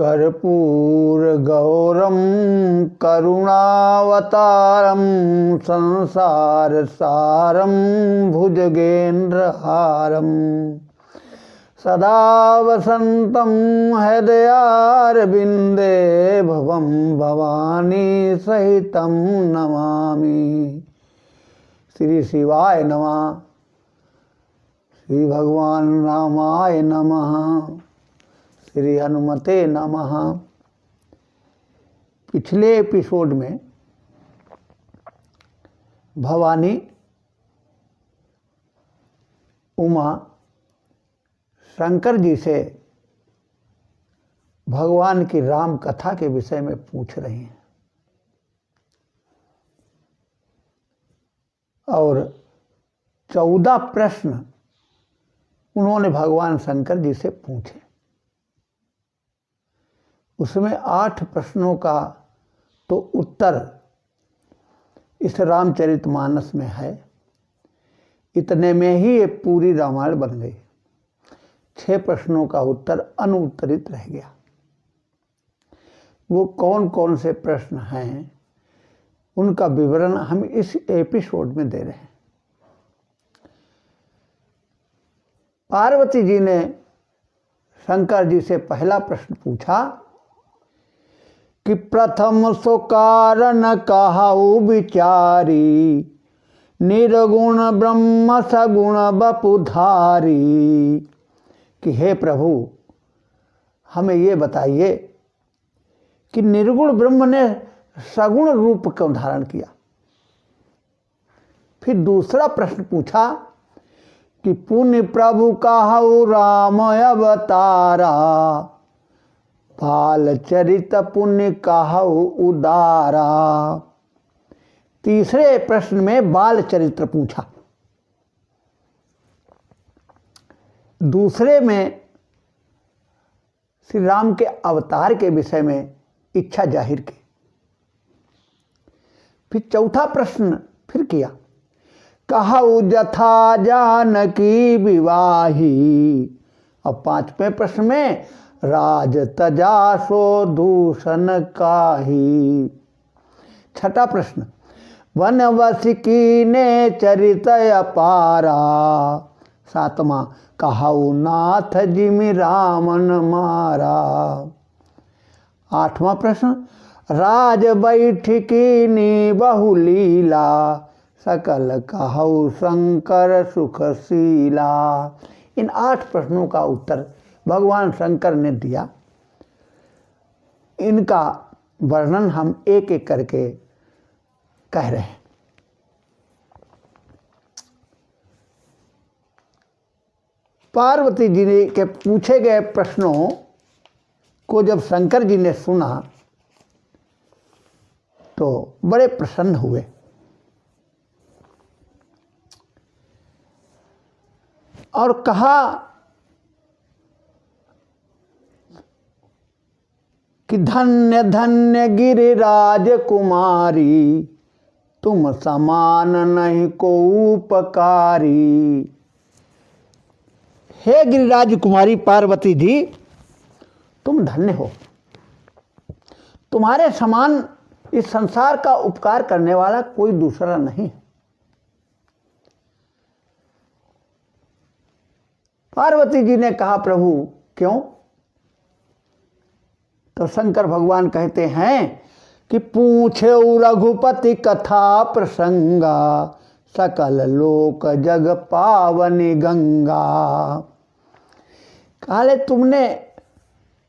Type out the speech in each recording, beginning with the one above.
कर्पूरगौरं करुणावतारं संसारसारं भुजगेन्द्रहारं सदा वसन्तं हृदयारविन्दे भवं भवानी सहितं नमामि। श्री शिवाय नमः। श्री भगवान रामाय नमः। श्री हनुमते नमः। पिछले एपिसोड में भवानी उमा शंकर जी से भगवान की राम कथा के विषय में पूछ रही हैं और 14 प्रश्न उन्होंने भगवान शंकर जी से पूछे। उसमें 8 प्रश्नों का तो उत्तर इस रामचरितमानस में है। इतने में ही ये पूरी रामायण बन गई। 6 प्रश्नों का उत्तर अनुत्तरित रह गया। वो कौन कौन से प्रश्न हैं उनका विवरण हम इस एपिसोड में दे रहे हैं। पार्वती जी ने शंकर जी से पहला प्रश्न पूछा कि प्रथम सो कारण कहाऊ विचारी, निर्गुण ब्रह्म सगुण बपुधारी। कि हे प्रभु, हमें ये बताइए कि निर्गुण ब्रह्म ने सगुण रूप क्यों धारण किया। फिर दूसरा प्रश्न पूछा कि पुण्य प्रभु कहाऊ राम अवतारा, बाल चरित पुण्य कहाऊ उदारा। तीसरे प्रश्न में बाल चरित्र पूछा। दूसरे में श्री राम के अवतार के विषय में इच्छा जाहिर की। फिर चौथा प्रश्न फिर किया, कहाऊ जथा जानकी विवाही। और 5वें प्रश्न में राज तजा सो दूषण काहि। छठा प्रश्न, वनवसिकी ने चरित अपारा। 7वां, कहाऊ नाथ जिमि रामन मारा। 8वां प्रश्न, राज बैठकी नी बहुलीला, सकल कहाऊ शंकर सुखशीला। इन 8 प्रश्नों का उत्तर भगवान शंकर ने दिया। इनका वर्णन हम एक एक करके कह रहे हैं। पार्वती जी ने के पूछे गए प्रश्नों को जब शंकर जी ने सुना तो बड़े प्रसन्न हुए और कहा कि धन्य धन्य गिरिराज कुमारी, तुम समान नहीं को उपकारी। हे गिरिराज कुमारी पार्वती जी, तुम धन्य हो। तुम्हारे समान इस संसार का उपकार करने वाला कोई दूसरा नहीं। पार्वती जी ने कहा, प्रभु क्यों? तो शंकर भगवान कहते हैं कि पूछे रघुपति कथा प्रसंगा, सकल लोक जग पावनी गंगा। काले तुमने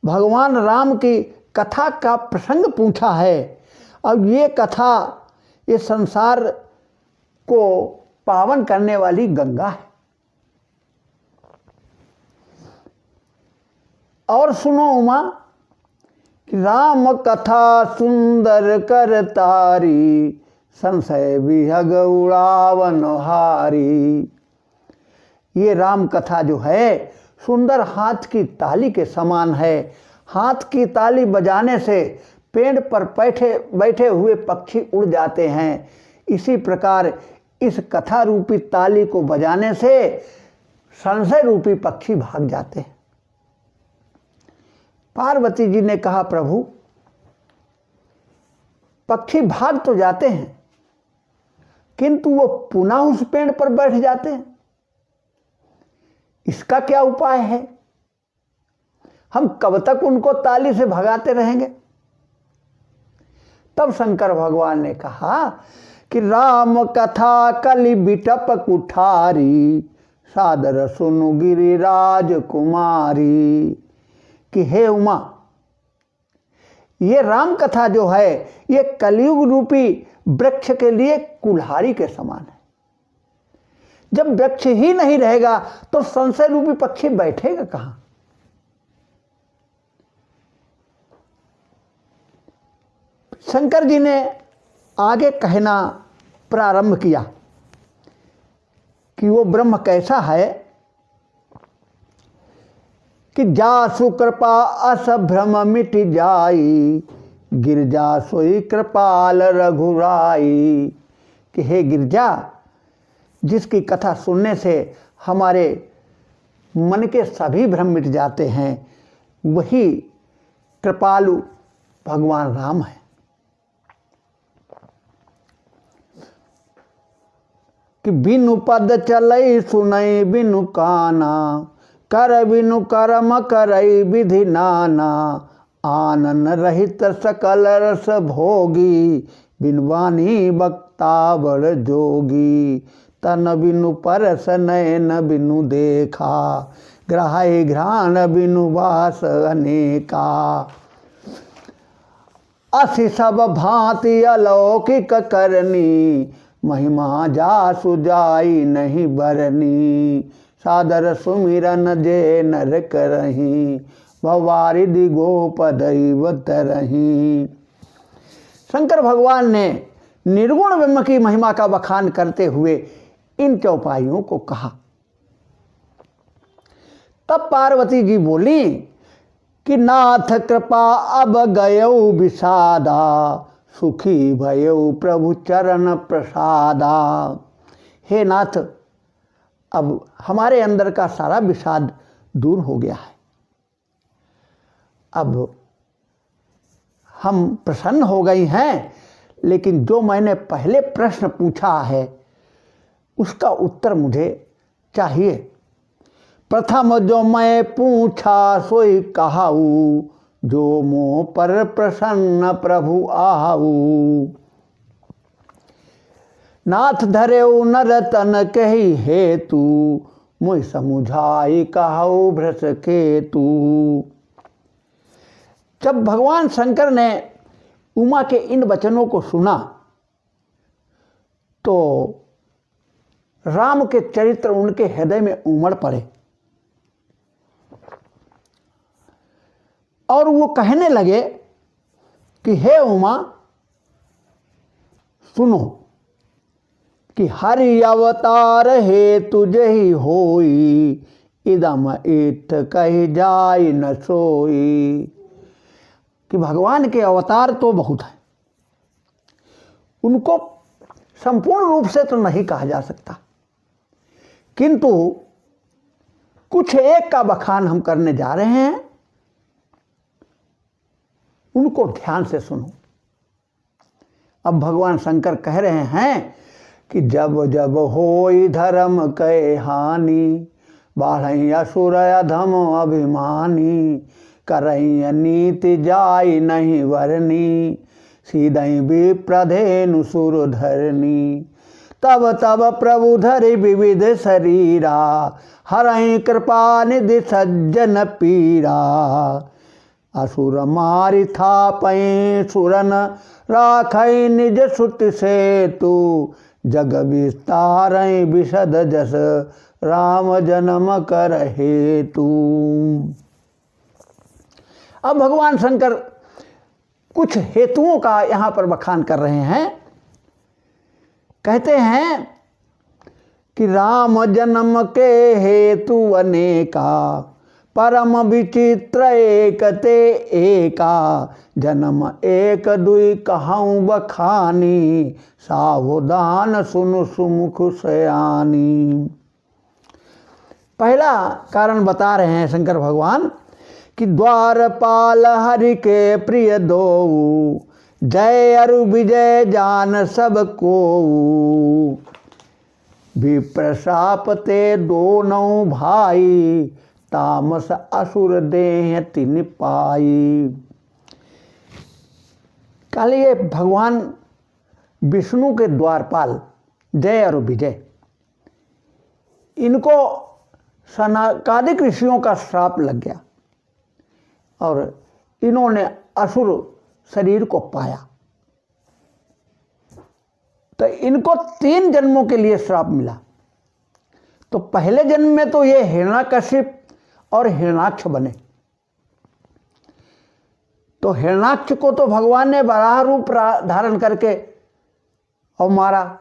भगवान राम की कथा का प्रसंग पूछा है। अब ये कथा इस संसार को पावन करने वाली गंगा है। और सुनो उमा, राम कथा सुंदर कर तारी, संशय विहग उड़ावन हारी। ये राम कथा जो है सुंदर हाथ की ताली के समान है। हाथ की ताली बजाने से पेड़ पर बैठे हुए पक्षी उड़ जाते हैं। इसी प्रकार इस कथा रूपी ताली को बजाने से संशय रूपी पक्षी भाग जाते हैं। पार्वती जी ने कहा, प्रभु पक्षी भाग तो जाते हैं किंतु वो पुनः उस पेड़ पर बैठ जाते हैं, इसका क्या उपाय है? हम कब तक उनको ताली से भगाते रहेंगे? तब शंकर भगवान ने कहा कि राम कथा कलि बिटप कुठारी, सादर सुनु गिरिराज कुमारी। कि हे उमा, ये राम कथा जो है ये कलयुग रूपी वृक्ष के लिए कुल्हाड़ी के समान है। जब वृक्ष ही नहीं रहेगा तो संशय रूपी पक्षी बैठेगा कहां? शंकर जी ने आगे कहना प्रारंभ किया कि वो ब्रह्म कैसा है कि जासु कृपा अस भ्रम मिट जाई, गिरजा सोई कृपाल रघुराई। कि हे गिरजा, जिसकी कथा सुनने से हमारे मन के सभी भ्रम मिट जाते हैं, वही कृपालु भगवान राम है। कि बिनु पद चलई सुनई बिनु काना, कर बिनु कर्म करई विधि नाना, आनन रहित सकल रस भोगी, बिनु वाणी वक्ता बड़ जोगी। तन बिनु परस नयन बिनु देखा, ग्रहाय घ्राण बिनु वास अनेका। असि सब भांति अलौकिक करनी, महिमा जासु जाई नहीं बरनी। सादर सुमिरन जे नर करही, भवारिधि गोप दैवत रही। शंकर भगवान ने निर्गुण ब्रह्म की महिमा का बखान करते हुए इन चौपाइयों को कहा। तब पार्वती जी बोली कि नाथ कृपा अब गयौ विषादा, सुखी भयौ प्रभु चरण प्रसादा। हे नाथ, अब हमारे अंदर का सारा विषाद दूर हो गया है। अब हम प्रसन्न हो गई हैं, लेकिन जो मैंने पहले प्रश्न पूछा है उसका उत्तर मुझे चाहिए। प्रथम जो मैं पूछा सोई कहाऊ, जो मोह पर प्रसन्न प्रभु आऊ। नाथ धरेऊ नर तन कही हेतु, मुझ समुझाई कहाऊ भ्रस केतु। जब भगवान शंकर ने उमा के इन वचनों को सुना तो राम के चरित्र उनके हृदय में उमड़ पड़े और वो कहने लगे कि हे उमा, सुनो कि हरि अवतार हे तुझे ही होई, इदम इत कही जाई न सोई। कि भगवान के अवतार तो बहुत हैं, उनको संपूर्ण रूप से तो नहीं कहा जा सकता, किंतु कुछ एक का बखान हम करने जा रहे हैं, उनको ध्यान से सुनो। अब भगवान शंकर कह रहे हैं कि जब जब होई धर्म कै हानि, बाढ़ई असुर अधम अभिमानी। करई नीति जाई नहीं वरनी, सीधई विप्रधेनु सुर धरनी। तब तब प्रभु धरि विविध शरीरा, हरई कृपा निधि सज्जन पीरा। असुर मारि थापई सुरन, राखई निज सुति सेतु। जग विस्तारई विशद जस, राम जन्म कर हेतु। अब भगवान शंकर कुछ हेतुओं का यहाँ पर बखान कर रहे हैं। कहते हैं कि राम जन्म के हेतु अनेका, परम विचित्र एक ते एका। जन्म एक दुई कहूँ बखानी, सावधान सुनु सुमुख सयानी। पहला कारण बता रहे हैं शंकर भगवान कि द्वारपाल हरि के प्रिय दो, जय अरु विजय जान सब को। विप्रशाप ते दोनों भाई, तामस असुर देह तिन पाई। कल ये भगवान विष्णु के द्वारपाल जय और विजय, इनको सनकादिक ऋषियों का श्राप लग गया और इन्होंने असुर शरीर को पाया। तो इनको 3 जन्मों के लिए श्राप मिला। तो पहले जन्म में तो ये हिरण्याकशिप और हिरण्याक्ष बने। तो हिरण्याक्ष को तो भगवान ने वराह रूप धारण करके और मारा,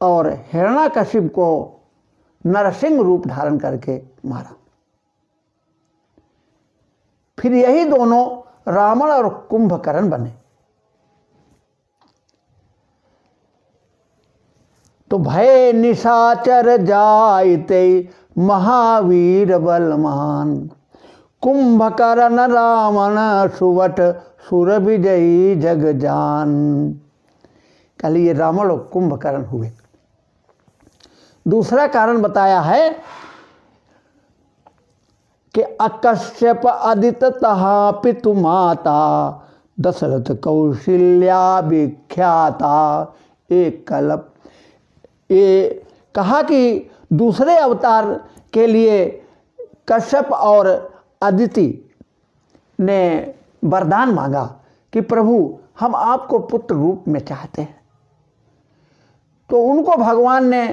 और हिरण्याकशिप को नरसिंह रूप धारण करके मारा। फिर यही दोनों रावण और कुंभकर्ण बने। तो भय निशाचर जायते महावीर बलवान, कुंभकर्ण रावण सुवट सुर विजयी जग जान। कल ये रावण और कुंभकर्ण हुए। दूसरा कारण बताया है कि अकश्यप आदित्य तहा पितु माता, दशरथ कौशल्या विख्याता एक कल्प। ये कहा कि दूसरे अवतार के लिए कश्यप और अदिति ने वरदान मांगा कि प्रभु हम आपको पुत्र रूप में चाहते हैं। तो उनको भगवान ने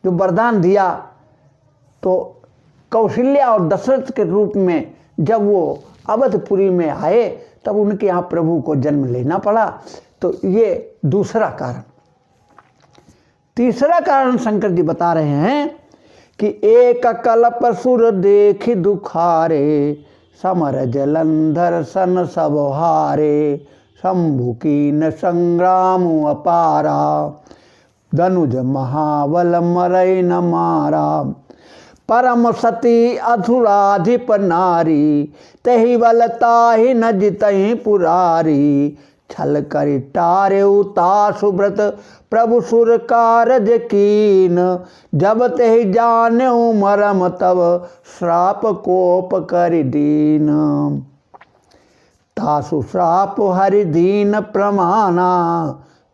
जो वरदान दिया, तो कौशल्या और दशरथ के रूप में जब वो अवधपुरी में आए तब उनके यहाँ प्रभु को जन्म लेना पड़ा। तो ये दूसरा कारण। तीसरा कारण शंकर जी बता रहे हैं कि एक कल्प सुर देख दुखारे, समर जलंधर सन सब हारे, शंभु कीन संग्राम अपारा, धनुज महाबल मरई न मारा, परम सती अधुराधिप नारी, तही बल ताहि न जितहि पुरारी, छल करि टारे उतासु व्रत प्रभु सुर कारज कीन, जब तहि जान्यउ मरम तब श्राप कोप करि दीन, तासु श्राप हरि दीन प्रमाना,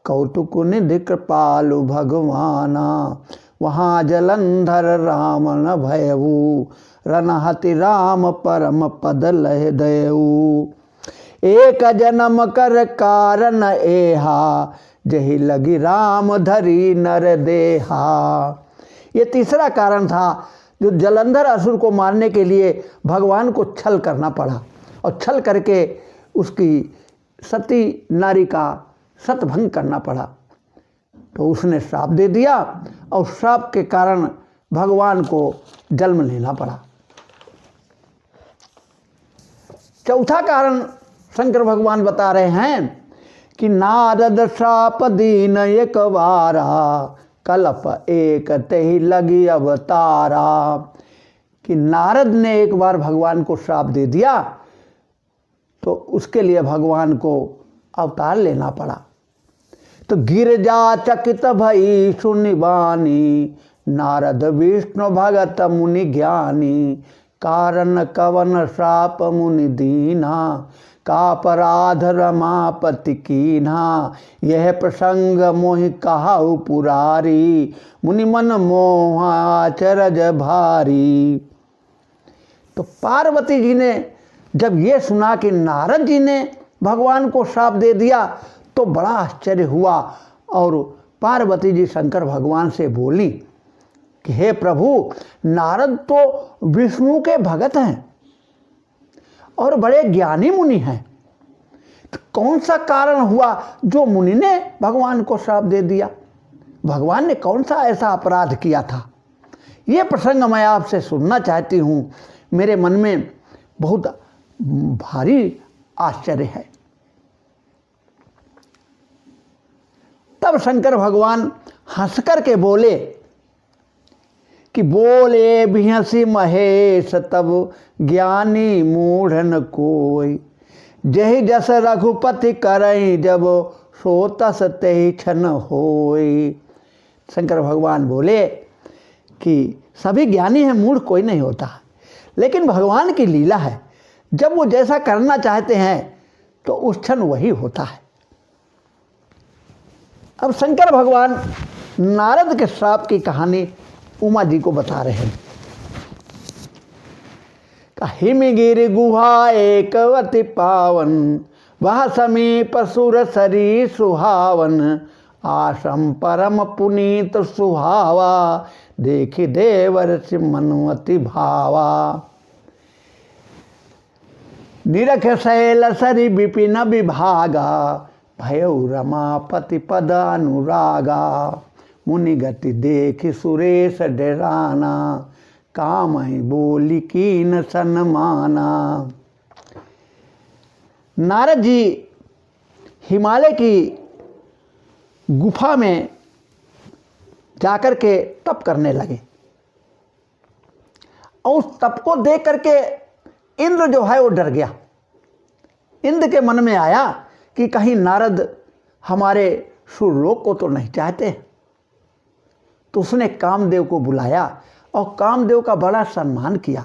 कौतुक निधि कृपालु भगवाना, वहाँ जलंधर राम न भयऊ, रनहति राम परम पद लह दयऊ, एक जन्म कर कारण एहा, जही लगी राम धरी नर देहा। ये तीसरा कारण था जो जलंधर असुर को मारने के लिए भगवान को छल करना पड़ा, और छल करके उसकी सती नारी का सतभंग करना पड़ा। तो उसने श्राप दे दिया और श्राप के कारण भगवान को जन्म लेना पड़ा। चौथा कारण शंकर भगवान बता रहे हैं कि नारद श्राप दीन एक बारा, कल्प एक तहि लगी अवतारा। कि नारद ने एक बार भगवान को श्राप दे दिया तो उसके लिए भगवान को अवतार लेना पड़ा। तो गिरजा चकित भई सुनि बानी, नारद विष्णु भगत मुनि ज्ञानी, कारण कवन श्राप मुनि दीना, का अपराध रमापति कीन्हा, यह प्रसंग मोहि कहाउ पुरारी, मुनि मन मोहाचरज भारी। तो पार्वती जी ने जब ये सुना कि नारद जी ने भगवान को श्राप दे दिया तो बड़ा आश्चर्य हुआ, और पार्वती जी शंकर भगवान से बोली कि हे प्रभु, नारद तो विष्णु के भगत हैं और बड़े ज्ञानी मुनि हैं, तो कौन सा कारण हुआ जो मुनि ने भगवान को श्राप दे दिया? भगवान ने कौन सा ऐसा अपराध किया था? ये प्रसंग मैं आपसे सुनना चाहती हूँ। मेरे मन में बहुत भारी आश्चर्य है। तब शंकर भगवान हंस कर के बोले कि बोले बिहसी महेश तब ज्ञानी मूढ़ न कोई, जही जस रघुपति करई जब सोतस तेहि क्षण होई। शंकर भगवान बोले कि सभी ज्ञानी हैं, मूढ़ कोई नहीं होता, लेकिन भगवान की लीला है, जब वो जैसा करना चाहते हैं तो उस क्षण वही होता है। अब शंकर भगवान नारद के श्राप की कहानी उमा जी को बता रहे हैं। हिमगिरि गुहा एकवति पावन, वह समीप सुर सरी सुहावन, आश्रम परम पुनीत सुहावा, देखि देवर मनुमति भावा। निरख शैल सरी विपिन विभागा, भयउ रमापति पद अनुरागा, मुनि गति देखि सुरेश डराना, कामहि बोली कीन सन्माना। नारद जी हिमालय की गुफा में जाकर के तप करने लगे, और उस तप को देख करके इंद्र जो है वो डर गया। इंद्र के मन में आया कि कहीं नारद हमारे सुरलोक को तो नहीं चाहते, तो उसने कामदेव को बुलाया और कामदेव का बड़ा सम्मान किया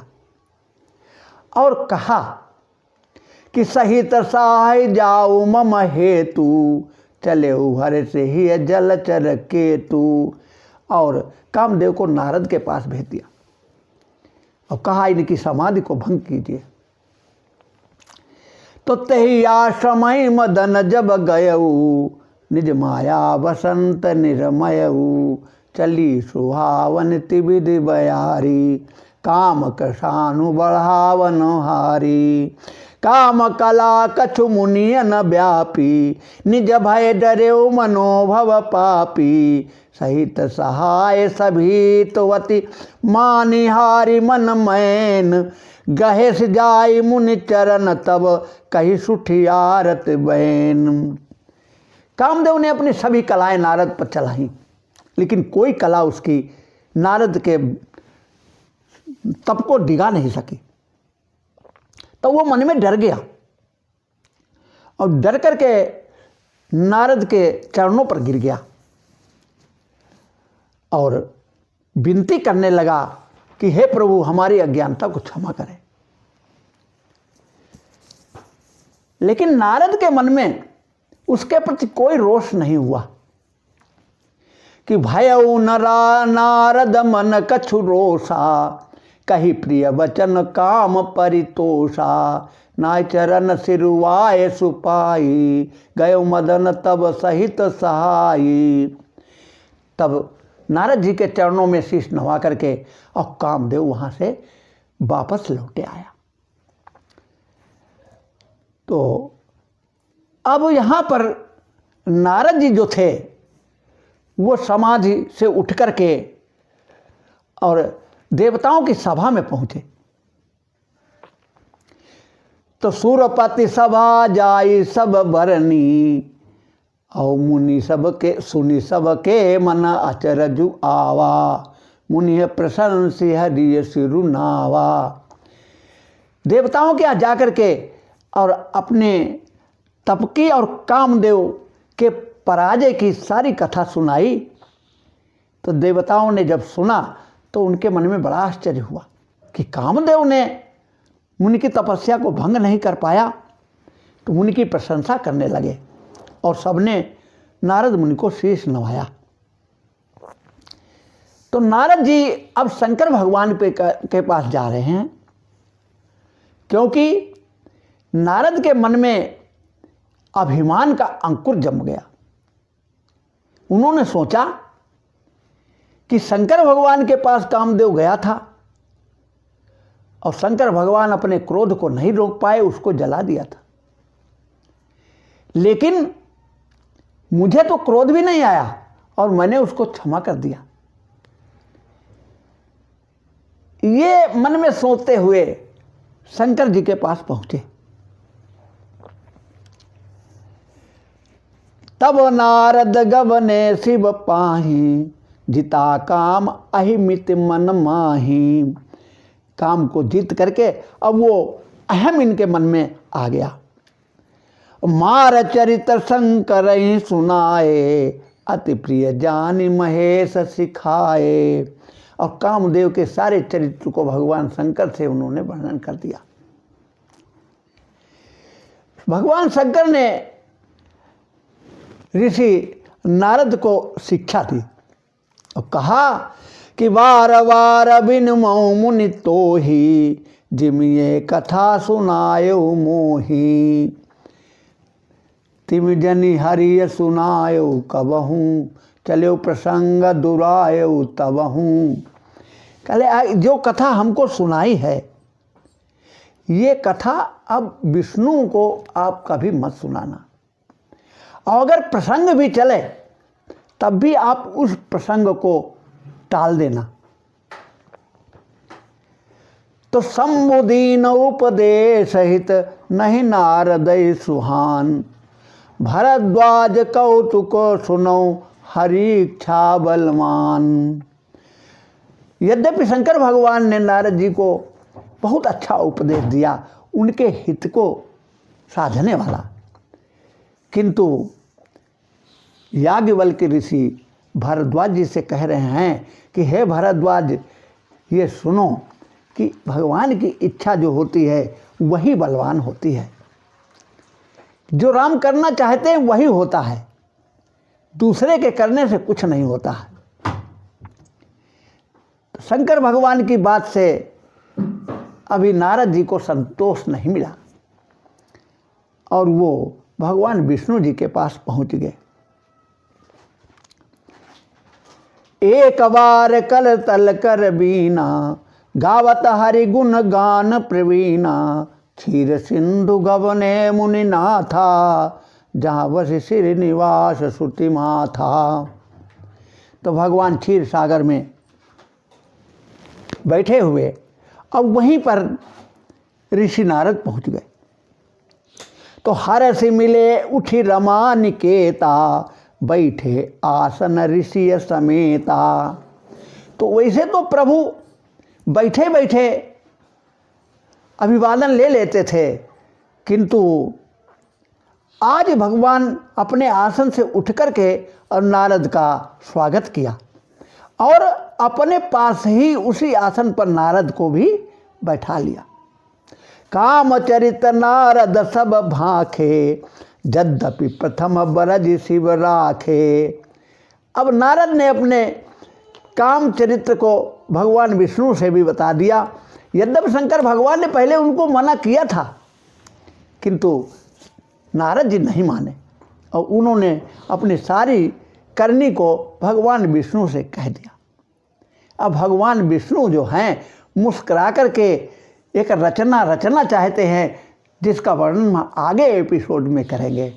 और कहा कि सहित सहाय जाओ मम हेतु, चले हर से ही जलचर केतु। और कामदेव को नारद के पास भेज दिया और कहा इनकी समाधि को भंग कीजिए। तो तही आश्रम मदन जब गयऊ, निज माया बसंत निर्मयऊ, चली सुहावन तिविधि बयारी, काम कसानु बढ़ावन हारी। काम कला कछु मुनियन व्यापी, निज भय डरेउ मनोभव पापी। सहित सहाय सभीतवती, मानिहारी मन मैन, गहेस जाय मुनि चरण तब कही सुठियारत बैन। कामदेव ने अपनी सभी कलाएं नारद पर चलाई, लेकिन कोई कला उसकी नारद के तप को डिगा नहीं सकी। तो वो मन में डर गया और डर करके नारद के चरणों पर गिर गया और विनती करने लगा कि हे प्रभु हमारी अज्ञानता को क्षमा करें। लेकिन नारद के मन में उसके प्रति कोई रोष नहीं हुआ कि भयउ नरा नारद मन कछु रोषा, कही प्रिय वचन काम परितोषा। नाय चरण सिरुवाय सुपाई, गयो मदन तब सहित सहाई। तब नारद जी के चरणों में शीश नवा करके और कामदेव वहाँ से वापस लौटे आया। तो अब यहाँ पर नारद जी जो थे वो समाधि से उठ करके और देवताओं की सभा में पहुंचे। तो सूरपति सभा जाई सब बरनी, और मुनि सबके सुनि सबके मन अचरजु आवा। मुनि प्रशंसी हरिय सिरुनावा। देवताओं के यहाँ जाकर के और अपने तपकी और कामदेव के पराजय की सारी कथा सुनाई। तो देवताओं ने जब सुना तो उनके मन में बड़ा आश्चर्य हुआ कि कामदेव ने मुनि की तपस्या को भंग नहीं कर पाया। तो मुनि की प्रशंसा करने लगे और सबने नारद मुनि को शीश नवाया। तो नारद जी अब शंकर भगवान के पास जा रहे हैं, क्योंकि नारद के मन में अभिमान का अंकुर जम गया। उन्होंने सोचा कि शंकर भगवान के पास कामदेव गया था और शंकर भगवान अपने क्रोध को नहीं रोक पाए, उसको जला दिया था। लेकिन मुझे तो क्रोध भी नहीं आया और मैंने उसको क्षमा कर दिया। ये मन में सोचते हुए शंकर जी के पास पहुंचे। तब नारद गबने शिव पाही, जिता काम अहिमित मन माही। काम को जीत करके अब वो अहम इनके मन में आ गया। मार चरित्र शंकर ही सुनाए, अति प्रिय जानी महेश सिखाए। और कामदेव के सारे चरित्र को भगवान शंकर से उन्होंने वर्णन कर दिया। भगवान शंकर ने ऋषि नारद को शिक्षा दी और कहा कि बार बार बिन मऊ मुनि तो ही, जिमिये कथा सुनायो मोही। तिम जनि हरिय सुनायो कबहूँ, चलो प्रसंग दुरायो तबहूँ। कहले जो कथा हमको सुनाई है, ये कथा अब विष्णु को आप कभी मत सुनाना, और अगर प्रसंग भी चले तब भी आप उस प्रसंग को टाल देना। तो संबुदीन उपदेश सहित नहीं नारदय सुहान, भरद्वाज कौतुक सुनो हरि इच्छा बलवान। यद्यपि शंकर भगवान ने नारद जी को बहुत अच्छा उपदेश दिया, उनके हित को साधने वाला, किंतु याज्ञवल्क्य ऋषि भरद्वाज जी से कह रहे हैं कि हे भरद्वाज, ये सुनो कि भगवान की इच्छा जो होती है वही बलवान होती है। जो राम करना चाहते हैं वही होता है, दूसरे के करने से कुछ नहीं होता है। शंकर भगवान की बात से अभी नारद जी को संतोष नहीं मिला और वो भगवान विष्णु जी के पास पहुंच गए। एक बार कल तल कर बीना, गावत हरि गुण गान प्रवीणा। क्षीर सिंधु गवने मुनि नाथा, जहाँ वस सिर निवास श्रुति माथा। तो भगवान क्षीर सागर में बैठे हुए, अब वहीं पर ऋषि नारद पहुंच गए। तो हर से मिले उठी रमा निकेता, बैठे आसन ऋषि समेता। तो वैसे तो प्रभु बैठे बैठे अभिवादन ले लेते थे, किंतु आज भगवान अपने आसन से उठ करके और नारद का स्वागत किया और अपने पास ही उसी आसन पर नारद को भी बैठा लिया। कामचरित नारद सब भाखे, यद्यपि प्रथम बरज शिव राखे। अब नारद ने अपने काम चरित्र को भगवान विष्णु से भी बता दिया। यद्यपि शंकर भगवान ने पहले उनको मना किया था, किंतु नारद जी नहीं माने और उन्होंने अपनी सारी करनी को भगवान विष्णु से कह दिया। अब भगवान विष्णु जो हैं मुस्कुरा करके एक रचना रचना चाहते हैं, जिसका वर्णन हम आगे एपिसोड में करेंगे।